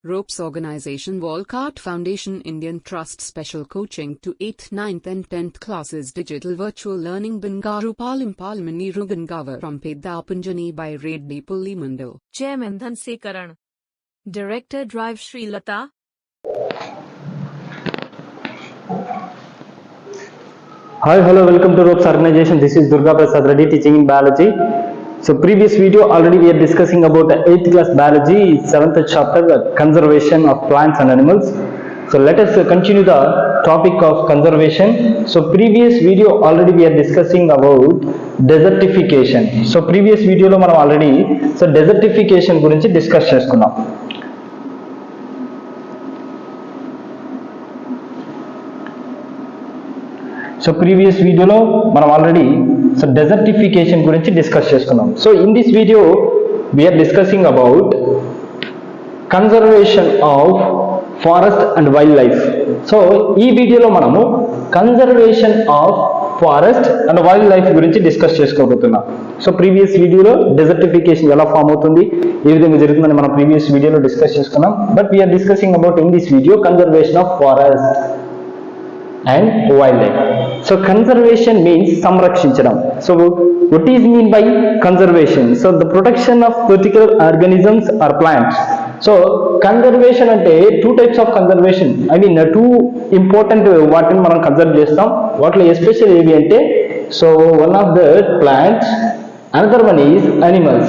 Ropes Organization Walcott Foundation Indian Trust Special Coaching to 8th, 9th and 10th Classes Digital Virtual Learning Bangaru Palimani Rugangavar from Pedapunjani by Reddy Pulli Mandal. Chairman Dhansekaran. Director Drive Sri Lata. Hi, hello, welcome to Ropes Organization. This is Durga Prasad Reddy teaching in biology. So previous video already we are discussing about the 8th class biology, 7th chapter, the conservation of plants and animals. So let us continue the topic of conservation. So previous video already we are discussing about desertification. So previous video lo manam already desertification gurinchi discuss cheskunnam. So previous video lo manam already desertification గురించి discuss చేసుకున్నాం. So in this video we are discussing about conservation of forest and wildlife. So ఈ వీడియోలో మనము conservation of forest and wildlife గురించి discuss చేసుకోబోతున్నాం. So previous వీడియోలో desertification ఎలా form అవుతుంది, ఏ విధంగా జరుగుతుందని మనం ప్రీవియస్ వీడియోలో డిస్కస్ చేసుకున్నాం. But we are discussing about in this video conservation of forest and wildlife. So conservation means samrakshinchadam. So what is mean by conservation? So the protection of particular organisms or plants. So conservation ante two types of conservation. I mean two important వాటిని మనం conserve చేస్తాం. వాటిలో special ఏవి అంటే so one of the plants, another one is animals.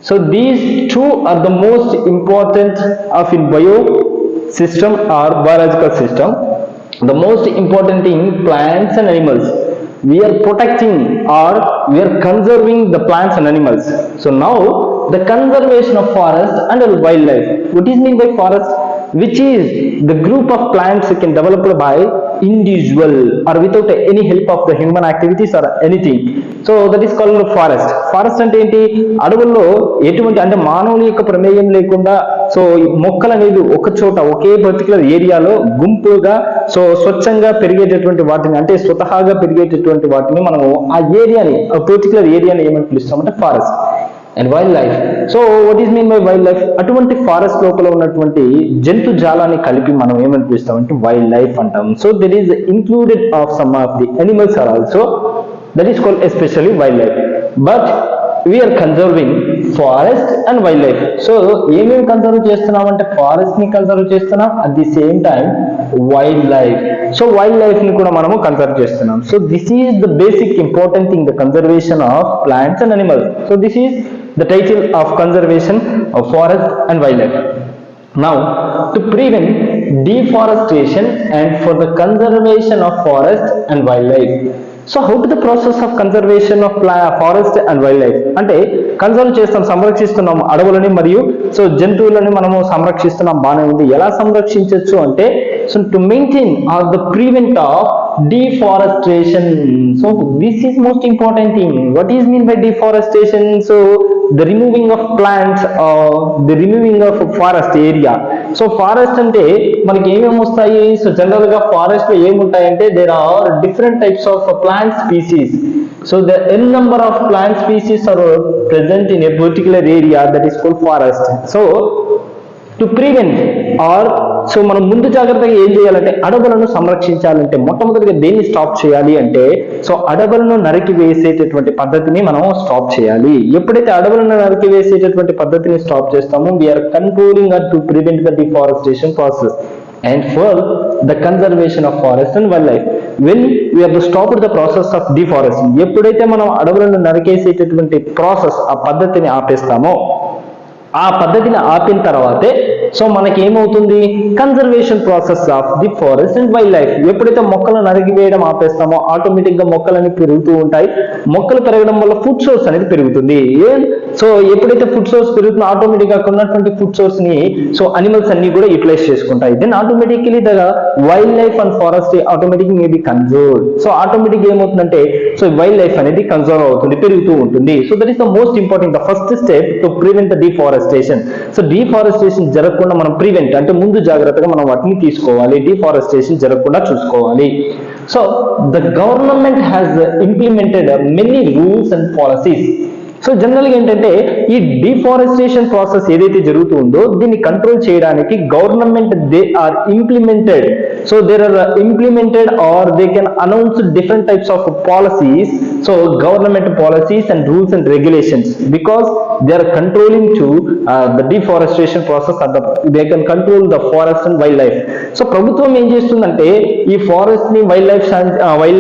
So these two are the most important of in bio system or biological system. The most important thing, plants and animals, we are protecting or we are conserving the plants and animals. So now the conservation of forest and wildlife. What is mean by forest? Which is the group of plants can developed by individual or without any help of the human activities or anything. So that is called forest. Forest అంటే ఏంటి? అడవుల్లో ఎటువంటి అంటే మానవుల యొక్క ప్రమేయం లేకుండా so మొక్కలు అనేది ఒక చోట ఒకే పర్టికులర్ ఏరియాలో గుంపుగా సో స్వచ్ఛంగా పెరిగేటటువంటి వాటిని అంటే స్వతహాగా పెరిగేటటువంటి వాటిని మనము ఆ ఏరియాని పర్టికులర్ ఏరియాని ఏమని పిలుస్తామంటే forest. And wildlife. So what is mean by wildlife? అటువంటి ఫారెస్ట్ లోపల ఉన్నటువంటి జంతు జాలాన్ని కలిపి మనం ఏమని పిలుస్తామంటే వైల్డ్ లైఫ్ అంటాం. So that is included of some of the animals are also, that is called especially wildlife. But we are conserving forest and wildlife. So ఏమేమి కన్జర్వ్ చేస్తున్నాం అంటే ఫారెస్ట్ ని కన్జర్వ్ చేస్తున్నాం, at the same time wildlife. So wildlife ని కూడా మనము conserve చేస్తున్నాం. So this is the basic important thing, the conservation of plants and animals. So this is the title of conservation of forest and wildlife. Now to prevent deforestation and for the conservation of forest and wildlife. So how to the process of conservation of forest and wildlife? అంటే conserve చేస్తాం, సంరక్షిస్తున్నాం అడవులని మరియు so జంతువులని మనము సంరక్షిస్తున్నాం, బాగానే ఉంది. ఎలా సంరక్షించవచ్చు అంటే so to maintain or the prevent of deforestation. So this is most important thing. What is mean by deforestation? So the removing of plants or the removing of forest area. So forest అంటే మనకి ఏమేమి వస్తాయి? So general గా forest లో ఏముంటాయంటే there are different types of plant species. So the n number of plant species are present in a particular area, that is called forest. So to prevent or so మనం ముందు జాగ్రత్తగా ఏం చేయాలంటే అడవులను సంరక్షించాలంటే మొట్టమొదటిగా దేన్ని స్టాప్ చేయాలి అంటే సో అడవులను నరికి వేసేటటువంటి పద్ధతిని మనం స్టాప్ చేయాలి. ఎప్పుడైతే అడవులను నరికి వేసేటటువంటి పద్ధతిని స్టాప్ చేస్తామో we are controlling or to prevent the deforestation process and for the conservation of forest and wildlife. When we have to stop the process of deforestation, ఎప్పుడైతే మనం అడవులను నరికేసేటటువంటి ప్రాసెస్ ఆ పద్ధతిని ఆపేస్తామో, ఆ పద్ధతిని ఆపిన తర్వాతే సో మనకి ఏమవుతుంది conservation process of the forest and wild life. ఎప్పుడైతే మొక్కలను నరికివేయడం ఆపేస్తామో ఆటోమేటిక్ గా మొక్కలన్నీ పెరుగుతూ ఉంటాయి. మొక్కలు పెరగడం వల్ల ఫుడ్ సోర్స్ అనేది పెరుగుతుంది. సో ఎప్పుడైతే ఫుడ్ సోర్స్ పెరుగుతుందో ఆటోమేటిక్ గా ఉన్నటువంటి ఫుడ్ సోర్స్ ని సో అనిమల్స్ అన్ని కూడా యూటిలైజ్ చేసుకుంటాయి. Then automatically the wildlife and forest automatic may be conserve. So automatic ఏమవుతుందంటే సో వైల్డ్ లైఫ్ అనేది కన్జర్వ్ అవుతుంది, పెరుగుతూ ఉంటుంది. So that is the most important, the first step to prevent the deforestation. So deforestation జరగకుండా మనం prevent అంటే ముందు జాగ్రత్తగా మనం వాటిని తీసుకోవాలి, డిఫారెస్టేషన్ జరగకుండా చూసుకోవాలి. So the government has implemented many rules and policies so general గా ఏంటంటే ఈ డిఫారెస్టేషన్ ప్రాసెస్ ఏదైతే జరుగుతుందో దీన్ని కంట్రోల్ చేయడానికి government they are implemented. So there are implemented or they can announce different types of policies. So government policies and rules and regulations because they are controlling to the deforestation process and they can control the forest and wildlife. So ప్రభుత్వం ఏం చేస్తుందంటే ఈ forest ని wild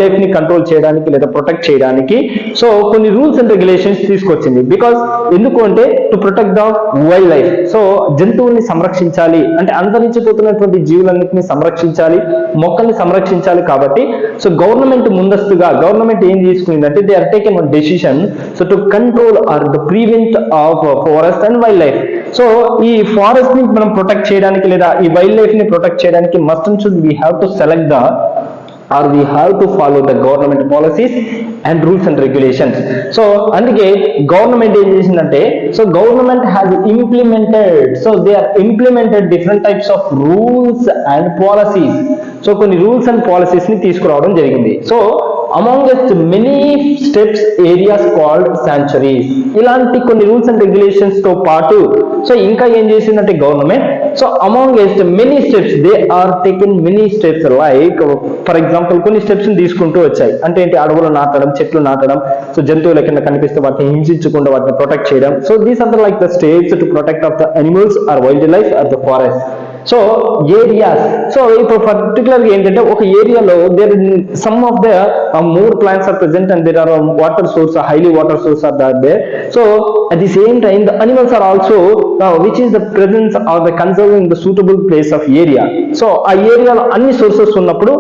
life ని control చేయడానికి లేదా protect చేయడానికి so కొన్ని రూల్స్ అండ్ రెగ్యులేషన్స్ తీసుకొచ్చింది. బికాస్ ఎందుకు అంటే to protect the wildlife. So జంతువుల్ని సంరక్షించాలి అంటే అంతరించిపోతున్నటువంటి జీవులన్నింటినీ సంరక్షించాలి, మొక్కల్ని సంరక్షించాలి. కాబట్టి సో గవర్నమెంట్ ఏం తీసుకుందంటే they are taken one decision so to control or the prevent of forest and wildlife. So ఈ ఫారెస్ట్ ని మనం ప్రొటెక్ట్ చేయడానికి లేదా ఈ వైల్డ్ లైఫ్ ని ప్రొటెక్ట్ చేయడానికి must and should we have to select the or we have to follow the government policies and rules and regulations. So అందుకే government ఏం చేసిందంటే so government has implemented, so they are implemented different types of rules and policies. So కొన్ని rules and policies ని తీసుకురావడం జరిగింది. So amongst many steps areas called sanctuaries. ఇలాంటి కొన్ని rules and regulations తో పాటు సో ఇంకా ఏం చేసిందంటే government so amongst many steps they are taken many steps like for example కొన్ని స్టెప్స్ తీసుకుంటూ వచ్చాయి. అంటే ఏంటి, అడవులు నాటడం, చెట్లు నాటడం, సో జంతువుల కింద కనిపిస్తే వాటిని హింసించకుండా వాటిని ప్రొటెక్ట్ చేయడం. So these are like the steps to protect of the animals or wildlife or the forest. So areas, so ఇప్పుడు పర్టికులర్ ఏంటంటే ఒక ఏరియాలో there some of the more plants are present and there are water source, highly water source are there. So at the same time the animals are also which is the presence or the conserving the suitable place of area. So ఆ ఏరియాలో అన్ని sources ఉన్నప్పుడు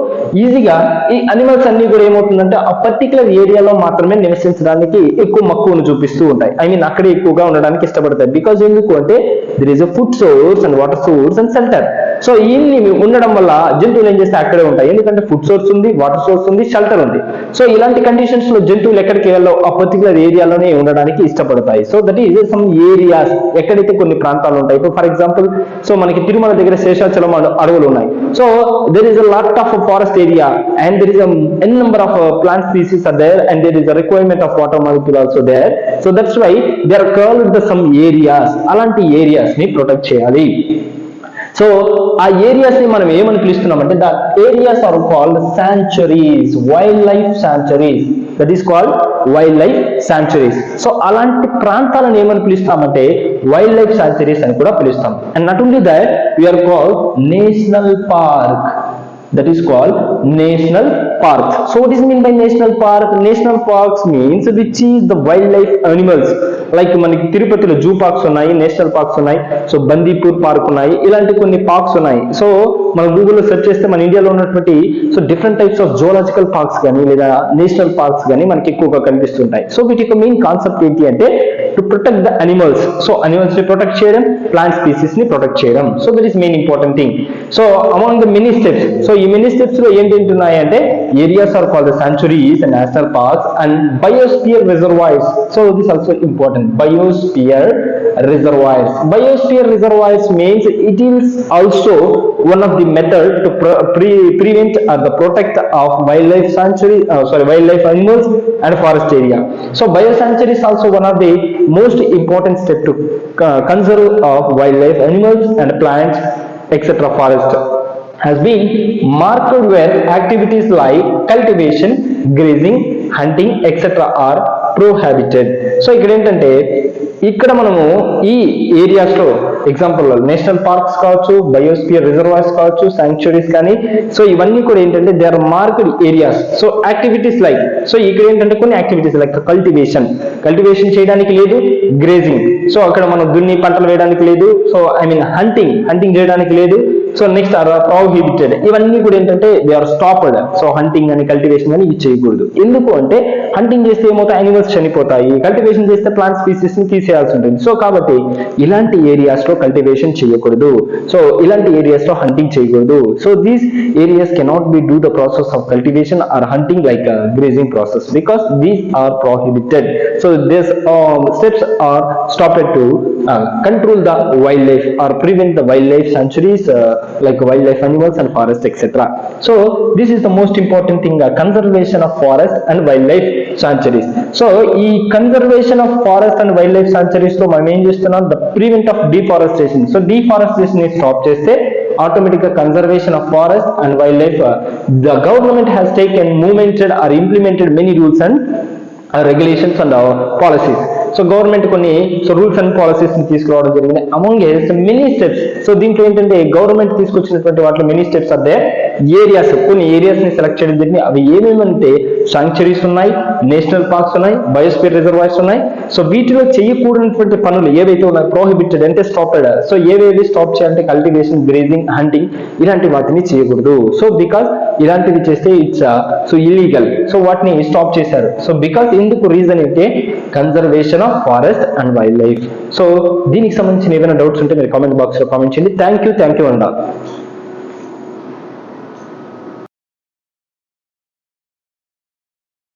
ఈజీగా ఈ animals అన్ని కూడా ఏమవుతుందంటే ఆ పర్టికులర్ ఏరియాలో మాత్రమే నివసించడానికి ఎక్కువ మక్కువను చూపిస్తూ ఉంటాయి. ఐ మీన్ అక్కడే ఎక్కువగా ఉండడానికి ఇష్టపడతాయి. బికాజ్ ఎందుకు అంటే there is a food source and water source and shelter. So ఇన్ని ఉండడం వల్ల జంతువులు ఏం చేస్తే అక్కడే ఉంటాయి. ఎందుకంటే ఫుడ్ సోర్స్ ఉంది, వాటర్ సోర్స్ ఉంది, షెల్టర్ ఉంది. సో ఇలాంటి కండిషన్స్ లో జంతువులు ఎక్కడికి వెళ్ళో ఆ పర్టికులర్ ఏరియాలోనే ఉండడానికి ఇష్టపడతాయి. So that is some areas, ఎక్కడైతే కొన్ని ప్రాంతాలు ఉంటాయి. ఇప్పుడు ఫర్ ఎగ్జాంపుల్ సో మనకి తిరుమల దగ్గర శేషాచలం అడవులు ఉన్నాయి. So there is a lot of forest area and there is an number of plant species are there and there is a requirement of water molecule also there. So that's why they are called the some areas. అలాంటి areas ని protect చేయాలి. So ఆ areas ని మనం ఏమని పిలుస్తున్నామంటే the areas are called sanctuaries, wildlife sanctuaries. That is called wildlife sanctuaries. So అలాంటి ప్రాంతాలను ఏమని పిలుస్తామంటే వైల్డ్ లైఫ్ శాంచురీస్ అని కూడా పిలుస్తాం. And not only that we are called national park. That is called national parks. So what is mean by national park? National parks means which is the wildlife animals. Like మనకి తిరుపతిలో zoo parks ఉన్నాయి, national parks ఉన్నాయి, so Bandipur park ఉన్నాయి, ఇలాంటి కొన్ని parks ఉన్నాయి. So మనం గూగుల్లో సెర్చ్ చేస్తే మన ఇండియాలో ఉన్నటువంటి so different types of zoological parks కానీ లేదా నేషనల్ పార్క్స్ కానీ మనకి ఎక్కువగా కనిపిస్తుంటాయి. సో వీటి యొక్క మెయిన్ కాన్సెప్ట్ ఏంటి అంటే to protect the animals. So animals ని ప్రొటెక్ట్ చేయడం, ప్లాంట్ స్పీసీస్ ని ప్రొటెక్ట్ చేయడం. So that is main important thing. So among the many steps, so ఈ మెనీ స్టెప్స్ లో ఏంటి ఉన్నాయి అంటే areas are called sanctuaries and national parks and biosphere reservoirs. So this is also important. Biosphere reservoirs means it is also one of the method to prevent or the protect of wildlife animals and forest area. So biosanctuary is also one of the most important step to conserve of wildlife animals and plants etc. forest has been marked where activities like cultivation, grazing, hunting etc. are prohibited. So ఇక్కడ ఏంటంటే ఇక్కడ మనము ఈ areas లో example national parks కావచ్చు, biosphere reservoirs కావచ్చు, sanctuaries కానీ, so ఇవన్నీ కూడా ఏంటంటే they are marked areas. So activities like, so ఇక్కడ ఏంటంటే కొన్ని యాక్టివిటీస్ లైక్ కల్టివేషన్ చేయడానికి లేదు, గ్రేజింగ్, సో అక్కడ మనం దున్ని పంటలు వేయడానికి లేదు, సో ఐ మీన్ హంటింగ్ చేయడానికి లేదు, సో నెక్స్ట్ ఆర్ ప్రోహిబిటెడ్. ఇవన్నీ కూడా ఏంటంటే they are stopped. So hunting అని కల్టివేషన్ అని ఇవి చేయకూడదు. ఎందుకు అంటే హంటింగ్ చేస్తే ఏమవుతాయి, యానిమల్స్ చనిపోతాయి, కల్టివేషన్ చేస్తే ప్లాంట్ స్పీసీస్ ని తీసేయాల్సి ఉంటుంది. సో కాబట్టి ఇలాంటి ఏరియాస్ లో కల్టివేషన్ చేయకూడదు, సో ఇలాంటి ఏరియాస్ లో హంటింగ్ చేయకూడదు. So these areas cannot be do the process of cultivation or hunting like grazing process because these are prohibited. So these steps are stopped to control the wildlife or prevent the wildlife sanctuaries like wildlife animals and forest etc. So this is the most important thing, conservation of forest and wildlife sanctuaries. So ఈ conservation of forest and wild life sanctuaries లో మనం ఏం చేస్తున్నాం, the prevent of deforestation. So deforestation ని stop చేస్తే automatic conservation of forest and wildlife. The government has taken, moved or implemented many rules and regulations and policies. So government కొన్ని rules and policies ని తీసుకురావడం జరిగింది. Among many steps. So దీంట్లో ఏంటంటే government తీసుకొచ్చినటువంటి వాటిలో మెనీ స్టెప్స్ అదే areas, కొన్ని ఏరియాస్ ని సెలెక్ట్ చేయడం జరిగింది. అవి ఏమేమంటే సాంక్చురీస్ ఉన్నాయి, నేషనల్ పార్క్స్ ఉన్నాయి, బయోస్పియర్ రిజర్వాయర్స్ ఉన్నాయి. సో వీటిలో చేయకూడనటువంటి పనులు ఏవైతే ఉన్నాయి, ప్రోహిబిటెడ్ అంటే స్టాప్డ్. సో ఏవేవి స్టాప్ చేయాలంటే కల్టివేషన్, గ్రేజింగ్, హంటింగ్ ఇలాంటి వాటిని చేయకూడదు. సో బికాస్ ఇలాంటివి చేస్తే ఇట్స్ ఇల్లీగల్. సో వాటిని స్టాప్ చేశారు. సో బికాస్ ఎందుకు రీజన్ అయితే conservation of forest and wildlife. So దీనికి సంబంధించిన ఏమైనా డౌట్స్ ఉంటే మీరు కామెంట్ బాక్స్ లో కామెంట్ చేయండి. Thank you and